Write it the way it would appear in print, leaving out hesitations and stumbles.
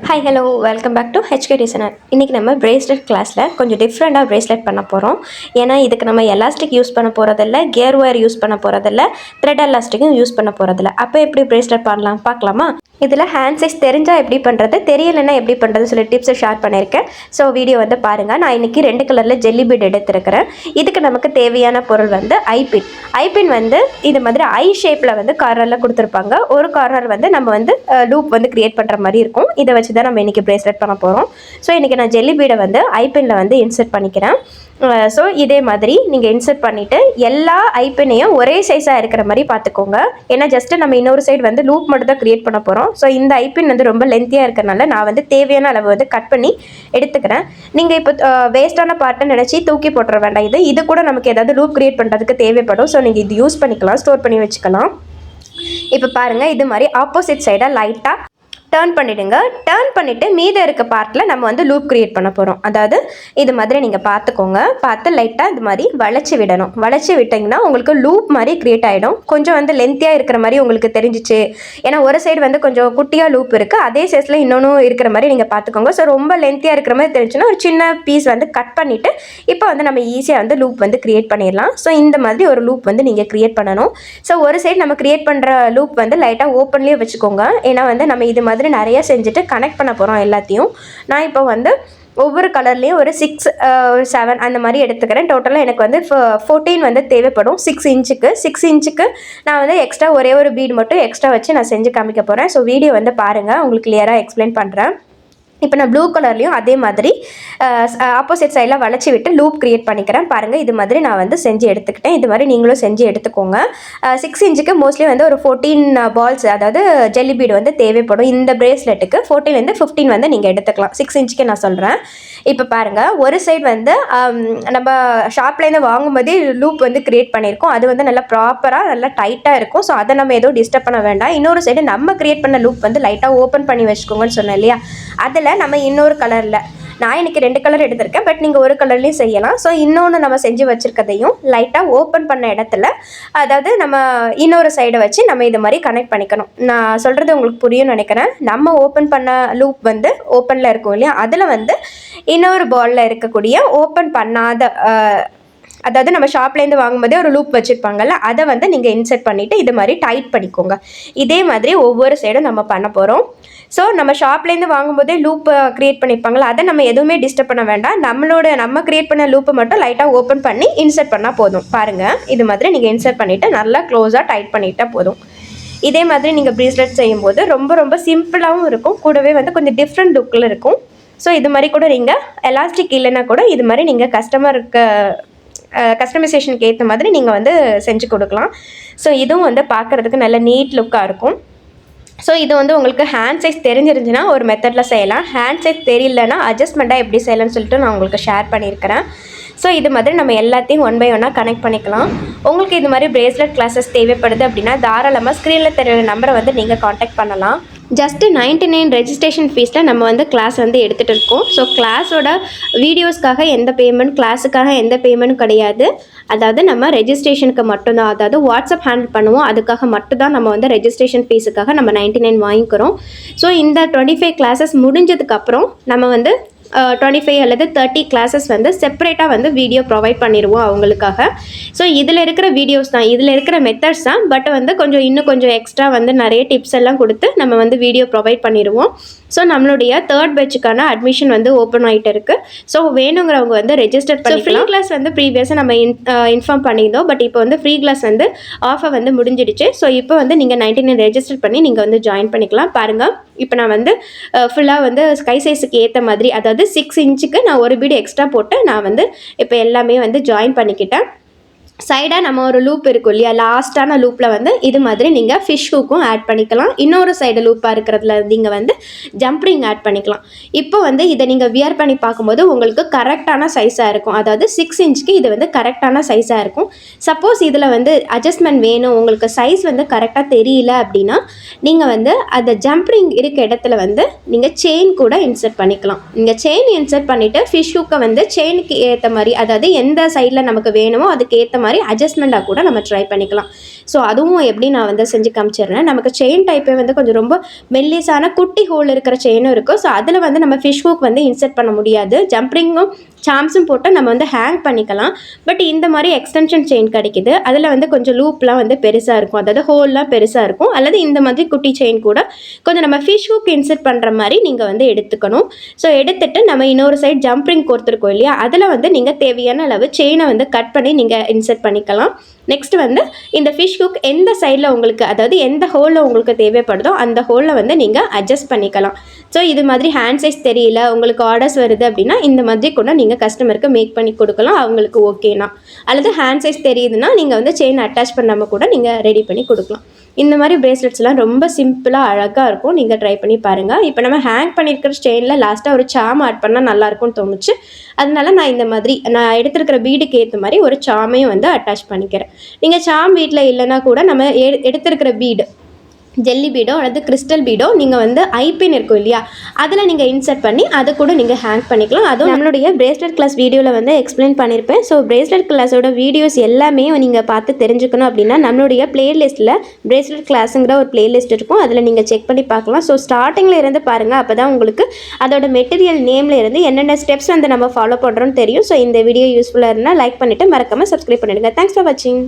Hi hello welcome back to HK designer. இன்றைக்கி நம்ம bracelet கிளாஸில் கொஞ்சம் டிஃப்ரெண்ட்டாக பிரேஸ்லெட் பண்ண போகிறோம். ஏன்னா இதுக்கு நம்ம எலாஸ்டிக் யூஸ் பண்ண போகிறதில்ல, கியர் ஒயர் யூஸ் பண்ண போகிறதில்ல, த்ரெட் எலாஸ்டிக்கும் யூஸ் பண்ண போகிறதில்ல. அப்போ எப்படி பிரேஸ்லெட் பண்ணலாம் பார்க்கலாமா? இதில் ஹேண்ட் சைஸ் தெரிஞ்சால் எப்படி பண்ணுறது, தெரியலைன்னா எப்படி பண்ணுறது சொல்லி டிப்ஸை ஷேர் பண்ணியிருக்கேன். ஸோ வீடியோ வந்து பாருங்கள். நான் இன்றைக்கி 2 கலரில் ஜெல்லி பீட் எடுத்துருக்கிறேன். இதுக்கு நமக்கு தேவையான பொருள் வந்து ஐபின். ஐபின் வந்து இது மாதிரி ஐ ஷேப்பில் வந்து கார்னரில் கொடுத்துருப்பாங்க. ஒரு கார்னர் வந்து நம்ம வந்து லூப் வந்து க்ரியேட் பண்ணுற மாதிரி இருக்கும். இதை வச்சு தான் நம்ம இன்றைக்கி பிரேஸ்லெட் பண்ண போகிறோம். ஸோ இன்றைக்கி நான் ஜெல்லி பீடை வந்து ஐபினில் வந்து இன்சர்ட் பண்ணிக்கிறேன். ஸோ இதே மாதிரி நீங்கள் இன்சர்ட் பண்ணிவிட்டு எல்லா ஐபினையும் ஒரே சைஸாக இருக்கிற மாதிரி பார்த்துக்கோங்க. ஏன்னா ஜஸ்ட்டு நம்ம இன்னொரு சைடு வந்து லூப் மட்டும் தான் க்ரியேட் பண்ண போகிறோம். ஸோ இந்த ஐபின் வந்து ரொம்ப லென்த்தியாக இருக்கிறனால நான் வந்து தேவையான அளவு வந்து கட் பண்ணி எடுத்துக்கிறேன். நீங்கள் இப்போ வேஸ்ட்டான பார்ட்டை நினச்சி தூக்கி போட்டுற வேண்டாம். இது கூட நமக்கு ஏதாவது லூப் க்ரியேட் பண்ணுறதுக்கு தேவைப்படும். ஸோ நீங்கள் இது யூஸ் பண்ணிக்கலாம், ஸ்டோர் பண்ணி வச்சுக்கலாம். இப்போ பாருங்கள், இது மாதிரி ஆப்போசிட் சைடாக லைட்டாக டர்ன் பண்ணிவிடுங்க. டர்ன் பண்ணிவிட்டு மீதம் இருக்க பார்ட்டில் நம்ம வந்து லூப் க்ரியேட் பண்ண போகிறோம். அதாவது இது மாதிரி நீங்கள் பார்த்துக்கோங்க. பார்த்து லைட்டாக இது மாதிரி வளைச்சி விடணும். வளைச்சி விட்டிங்கன்னா உங்களுக்கு லூப் மாதிரி க்ரியேட் ஆகிடும். கொஞ்சம் வந்து லென்த்தியாக இருக்கிற மாதிரி உங்களுக்கு தெரிஞ்சிச்சு. ஏன்னா ஒரு சைடு வந்து கொஞ்சம் குட்டியாக லூப் இருக்குது, அதே சைஸில் இன்னொன்று இருக்கிற மாதிரி நீங்கள் பார்த்துக்கோங்க. ஸோ ரொம்ப லென்த்தியாக இருக்கிற மாதிரி தெரிஞ்சுன்னா ஒரு சின்ன பீஸ் வந்து கட் பண்ணிவிட்டு இப்போ வந்து நம்ம ஈஸியாக வந்து லூப் வந்து க்ரியேட் பண்ணிடலாம். ஸோ இந்த மாதிரி ஒரு லூப் வந்து நீங்கள் க்ரியேட் பண்ணணும். ஸோ ஒரு சைடு நம்ம க்ரியேட் பண்ணுற லூப் வந்து லைட்டாக ஓப்பன்லேயே வச்சுக்கோங்க. ஏன்னா வந்து நம்ம இது மாதிரி நிறைய செஞ்சுட்டு கனெக்ட் பண்ண போகிறோம் எல்லாத்தையும். நான் இப்போ வந்து ஒவ்வொரு கலர்லேயும் ஒரு 6 7 அந்த மாதிரி எடுத்துக்கிறேன். டோட்டலாக எனக்கு வந்து 14 வந்து தேவைப்படும். 6 இன்ச்சுக்கு நான் வந்து எக்ஸ்ட்ரா ஒரே ஒரு பீட் மட்டும் எக்ஸ்ட்ரா வச்சு நான் செஞ்சு காமிக்க போகிறேன். ஸோ வீடியோ வந்து பாருங்கள், உங்களுக்கு கிளியராக எக்ஸ்பிளைன் பண்ணுறேன். இப்போ நான் ப்ளூ கலர்லேயும் அதே மாதிரி ஆப்போசிட் சைடில் வளைச்சி விட்டு லூப் க்ரியேட் பண்ணிக்கிறேன். பாருங்கள், இது மாதிரி நான் வந்து செஞ்சு எடுத்துக்கிட்டேன். இது மாதிரி நீங்களும் செஞ்சு எடுத்துக்கோங்க. 6 இன்ச்சுக்கு மோஸ்ட்லி வந்து ஒரு 14 பால்ஸ், அதாவது ஜெல்லி பீடு வந்து தேவைப்படும். இந்த பிரேஸ்லெட்டுக்கு 14 15 வந்து நீங்கள் எடுத்துக்கலாம். 6 இன்ச்சுக்கு நான் சொல்கிறேன். இப்போ பாருங்கள், ஒரு சைடு வந்து நம்ம ஷாப்லேருந்து வாங்கும்போதே லூப் வந்து க்ரியேட் பண்ணியிருக்கோம். அது வந்து நல்லா ப்ராப்பராக நல்லா டைட்டாக இருக்கும். ஸோ அதை நம்ம எதுவும் டிஸ்டர்ப் பண்ண வேண்டாம். இன்னொரு சைடு நம்ம க்ரியேட் பண்ண லூப் வந்து லைட்டாக ஓப்பன் பண்ணி வச்சுக்கோங்கன்னு சொன்னேன் இல்லையா? அதில் நம்ம இன்னொரு கலரில், நான் இன்றைக்கி 2 கலர் எடுத்திருக்கேன், பட் நீங்கள் ஒரு கலர்லேயும் செய்யலாம். ஸோ இன்னொன்று நம்ம செஞ்சு வச்சுருக்கதையும் லைட்டாக ஓப்பன் பண்ண இடத்துல, அதாவது நம்ம இன்னொரு சைடை வச்சு நம்ம இது மாதிரி கனெக்ட் பண்ணிக்கணும். நான் சொல்கிறது உங்களுக்கு புரியும்னு நினைக்கிறேன். நம்ம ஓப்பன் பண்ண லூப் வந்து ஓப்பனில் இருக்கும் இல்லையா? அதில் வந்து இன்னொரு பாலில் இருக்கக்கூடிய ஓப்பன் பண்ணாத, அதாவது நம்ம ஷாப்லேருந்து வாங்கும்போதே ஒரு லூப் வச்சுருப்பாங்கல்ல, அதை வந்து நீங்கள் இன்சர்ட் பண்ணிவிட்டு இது மாதிரி டைட் பண்ணிக்கோங்க. இதே மாதிரி ஒவ்வொரு சைடும் நம்ம பண்ண போகிறோம். ஸோ நம்ம ஷாப்லேருந்து வாங்கும்போதே லூப் க்ரியேட் பண்ணியிருப்பாங்களா, அதை நம்ம எதுவுமே டிஸ்டர்ப் பண்ண வேண்டாம். நம்ம க்ரியேட் பண்ண லூப்பை மட்டும் லைட்டாக ஓப்பன் பண்ணி இன்சர்ட் பண்ணால் போதும். பாருங்கள், இது மாதிரி நீங்கள் இன்சர்ட் பண்ணிவிட்டு நல்லா க்ளோஸாக டைட் பண்ணிட்டால் போதும். இதே மாதிரி நீங்கள் ப்ரேஸ்லெட் செய்யும்போது ரொம்ப ரொம்ப சிம்பிளாகவும் இருக்கும், கூடவே வந்து கொஞ்சம் டிஃப்ரெண்ட் லுக்கில் இருக்கும். ஸோ இது மாதிரி கூட நீங்கள் எலாஸ்டிக் இல்லைன்னா கூட இது மாதிரி நீங்கள் கஸ்டமைசேஷனுக்கு ஏற்ற மாதிரி நீங்கள் வந்து செஞ்சு கொடுக்கலாம். ஸோ இதுவும் வந்து பார்க்குறதுக்கு நல்ல நீட் லுக்காக இருக்கும். ஸோ இது வந்து உங்களுக்கு ஹேண்ட் சைஸ் தெரிஞ்சிருந்துச்சுன்னா ஒரு மெத்தடில் செய்யலாம். ஹேண்ட் சைஸ் தெரியலன்னா அட்ஜஸ்ட்மெண்ட்டாக எப்படி செய்யலாம்னு சொல்லிட்டு நான் உங்களுக்கு ஷேர் பண்ணியிருக்கிறேன். ஸோ இது மாதிரி நம்ம எல்லாத்தையும் 1 by 1 கனெக்ட் பண்ணிக்கலாம். உங்களுக்கு இது மாதிரி பிரேஸ்லெட் கிளாஸஸ் தேவைப்படுது அப்படின்னா தாராளமாக ஸ்க்ரீனில் தெரியுற நம்பரை வந்து நீங்கள் காண்டாக்ட் பண்ணலாம். ஜஸ்ட்டு 99 ரெஜிஸ்ட்ரேஷன் ஃபீஸில் நம்ம வந்து கிளாஸ் வந்து எடுத்துகிட்டு இருக்கோம். ஸோ கிளாஸோட வீடியோஸ்க்காக எந்த பேமெண்ட், கிளாஸுக்காக எந்த பேமெண்ட்டும் கிடையாது. அதாவது நம்ம ரெஜிஸ்ட்ரேஷனுக்கு மட்டும்தான், அதாவது வாட்ஸ்அப் ஹேண்டில் பண்ணுவோம், அதுக்காக மட்டும்தான் நம்ம வந்து ரெஜிஸ்ட்ரேஷன் ஃபீஸுக்காக நம்ம 99 வாங்கிக்கிறோம். ஸோ இந்த 25 கிளாஸஸ் முடிஞ்சதுக்கப்புறம் நம்ம வந்து 25 அல்லது 30 கிளாஸஸ் வந்து செப்பரேட்டாக வந்து வீடியோ ப்ரொவைட் பண்ணிடுவோம் அவங்களுக்காக. ஸோ இதில் இருக்கிற வீடியோஸ் தான், இதில் இருக்கிற மெத்தட்ஸ் தான், பட் வந்து இன்னும் கொஞ்சம் எக்ஸ்ட்ரா வந்து நிறைய டிப்ஸ் எல்லாம் கொடுத்து நம்ம வந்து வீடியோ ப்ரொவைட் பண்ணிடுவோம். ஸோ நம்மளுடைய 3rd பேட்சுக்கான அட்மிஷன் வந்து ஓப்பன் ஆகிட்டு இருக்குது. ஸோ வேணுங்கிறவங்க வந்து ரெஜிஸ்டர் பண்ணி, ஃப்ரீ கிளாஸ் வந்து ப்ரீவியஸாக நம்ம இன்ஃபார்ம் பண்ணியிருந்தோம், பட் இப்போ வந்து ஃப்ரீ கிளாஸ் வந்து ஆஃபர் வந்து முடிஞ்சிடுச்சு. ஸோ இப்போ வந்து நீங்கள் 99 ரெஜிஸ்டர் பண்ணி நீங்கள் வந்து ஜாயின் பண்ணிக்கலாம். பாருங்கள், இப்போ நான் வந்து ஃபுல்லாக வந்து ஸ்கை சைஸுக்கு ஏற்ற மாதிரி, அதாவது 6 இன்ச்சுக்கு நான் ஒரு பீடு எக்ஸ்ட்ரா போட்டு நான் வந்து இப்போ எல்லாமே வந்து ஜாயின் பண்ணிக்கிட்டேன். சைடாக நம்ம ஒரு லூப் இருக்கும் இல்லையா, லாஸ்ட்டான லூப்பில் வந்து இது மாதிரி நீங்கள் ஃபிஷ் ஹூக்கும் ஆட் பண்ணிக்கலாம். இன்னொரு சைடு லூப்பாக இருக்கிறதுல நீங்கள் வந்து ஜம்ப்ரிங் ஆட் பண்ணிக்கலாம். இப்போ வந்து இதை நீங்கள் வியர் பண்ணி பார்க்கும்போது உங்களுக்கு கரெக்டான சைஸாக இருக்கும். அதாவது 6 இன்ச்சுக்கு இது வந்து கரெக்டான சைஸாக இருக்கும். சப்போஸ் இதில் வந்து அட்ஜஸ்ட்மெண்ட் வேணும், உங்களுக்கு சைஸ் வந்து கரெக்டாக தெரியல அப்படின்னா நீங்கள் வந்து அந்த ஜம்ப்ரிங் இருக்க இடத்துல வந்து நீங்கள் செயின் கூட இன்சர்ட் பண்ணிக்கலாம். நீங்கள் செயின் இன்சர்ட் பண்ணிவிட்டு ஃபிஷ் ஹூக்கை வந்து செயினுக்கு ஏற்ற மாதிரி, அதாவது எந்த சைடில் நமக்கு வேணுமோ அதுக்கு ஏற்ற மாதிரி மாதிரி அட்ஜஸ்ட்மெண்ட்டாக கூட நம்ம ட்ரை பண்ணிக்கலாம். ஸோ அதுவும் எப்படி நான் வந்து செஞ்சு காமிச்சிடுறேன். நமக்கு செயின் டைப்பே வந்து கொஞ்சம் ரொம்ப மெல்லிஸான குட்டி ஹோல் இருக்கிற செயினும் இருக்கும். ஸோ அதில் வந்து நம்ம ஃபிஷ் ஹூக் வந்து இன்சர்ட் பண்ண முடியாது. ஜம்ப்ரிங்கும் சாம்ஸும் போட்டு நம்ம வந்து ஹேங் பண்ணிக்கலாம். பட் இந்த மாதிரி எக்ஸ்டென்ஷன் செயின் கிடைக்குது. அதில் வந்து கொஞ்சம் லூப்லாம் வந்து பெருசாக இருக்கும், அதாவது ஹோல்லாம் பெருசாக இருக்கும். அல்லது இந்த மாதிரி குட்டி செயின் கூட கொஞ்சம் நம்ம ஃபிஷ் ஹூக் இன்சர்ட் பண்ணுற மாதிரி நீங்கள் வந்து எடுத்துக்கணும். ஸோ எடுத்துட்டு நம்ம இன்னொரு சைடு ஜம்ப்ரிங் கொடுத்துருக்கோம் இல்லையா, அதில் வந்து நீங்கள் தேவையான அளவு செயினை வந்து கட் பண்ணி நீங்கள் இன்சர்ட் பண்ணிக்கலாம். நெக்ஸ்ட் வந்து இந்த ஃபிஷ் ஹூக் எந்த சைடில் உங்களுக்கு, அதாவது எந்த ஹோலில் உங்களுக்கு தேவைப்படுதோ அந்த ஹோலில் வந்து நீங்கள் அட்ஜஸ்ட் பண்ணிக்கலாம். ஸோ இது மாதிரி ஹேண்ட் சைஸ் தெரியல, உங்களுக்கு ஆர்டர்ஸ் வருது அப்படின்னா இந்த மாதிரி கூட நீங்கள் கஸ்டமருக்கு மேக் பண்ணி கொடுக்கலாம், அவங்களுக்கு ஓகேனா. அல்லது ஹேண்ட் சைஸ் தெரியுதுன்னா நீங்கள் வந்து செயின் அட்டாச் பண்ணாமல் கூட நீங்கள் ரெடி பண்ணி கொடுக்கலாம். இந்த மாதிரி பிரேஸ்லெட்ஸ்லாம் ரொம்ப சிம்பிளாக அழகாக இருக்கும். நீங்கள் ட்ரை பண்ணி பாருங்கள். இப்போ நம்ம ஹேங் பண்ணியிருக்கிற செயினில் லாஸ்ட்டாக ஒரு சாம் ஆட் பண்ணால் நல்லாயிருக்கும்னு தோணுச்சு. அதனால நான் இந்த மாதிரி நான் எடுத்துருக்கிற பீடுக்கு ஏற்ற மாதிரி ஒரு சாமையும் வந்து அட்டாச் பண்ணிக்கிறேன். நீங்கள் சாம் வீட்டில் இல்லைன்னா கூட நம்ம எடுத்துருக்கிற பீடு ஜெல்லி பீடோ அல்லது கிறிஸ்டல் பீடோ நீங்கள் வந்து ஐபின் இருக்கும் இல்லையா, அதில் நீங்கள் இன்சர்ட் பண்ணி அதை கூட நீங்கள் ஹேங் பண்ணிக்கலாம். அதுவும் நம்மளுடைய பிரேஸ்லெட் கிளாஸ் வீடியோவில் வந்து எக்ஸ்பிளைன் பண்ணியிருப்பேன். ஸோ பிரேஸ்லெட் கிளாஸோட வீடியோஸ் எல்லாமே நீங்கள் பார்த்து தெரிஞ்சுக்கணும் அப்படின்னா நம்மளுடைய பிளேலிஸ்ட்டில் பிரேஸ்லெட் கிளாஸுங்கிற ஒரு பிளேலிஸ்ட் இருக்கும், அதில் நீங்கள் செக் பண்ணி பார்க்கலாம். ஸோ ஸ்டார்டிங்கில் இருந்து பாருங்கள், அப்போ தான் உங்களுக்கு அதோட மெட்டீரியல் நேமில் இருந்து என்னென்ன ஸ்டெப்ஸ் வந்து நம்ம ஃபாலோ பண்ணுறோன்னு தெரியும். ஸோ இந்த வீடியோ யூஸ்ஃபுல்லாக இருந்தால் லைக் பண்ணிவிட்டு மறக்காமல் சப்ஸ்கிரைப் பண்ணிவிடுங்க. தேங்க்ஸ் ஃபார் வாட்சிங்.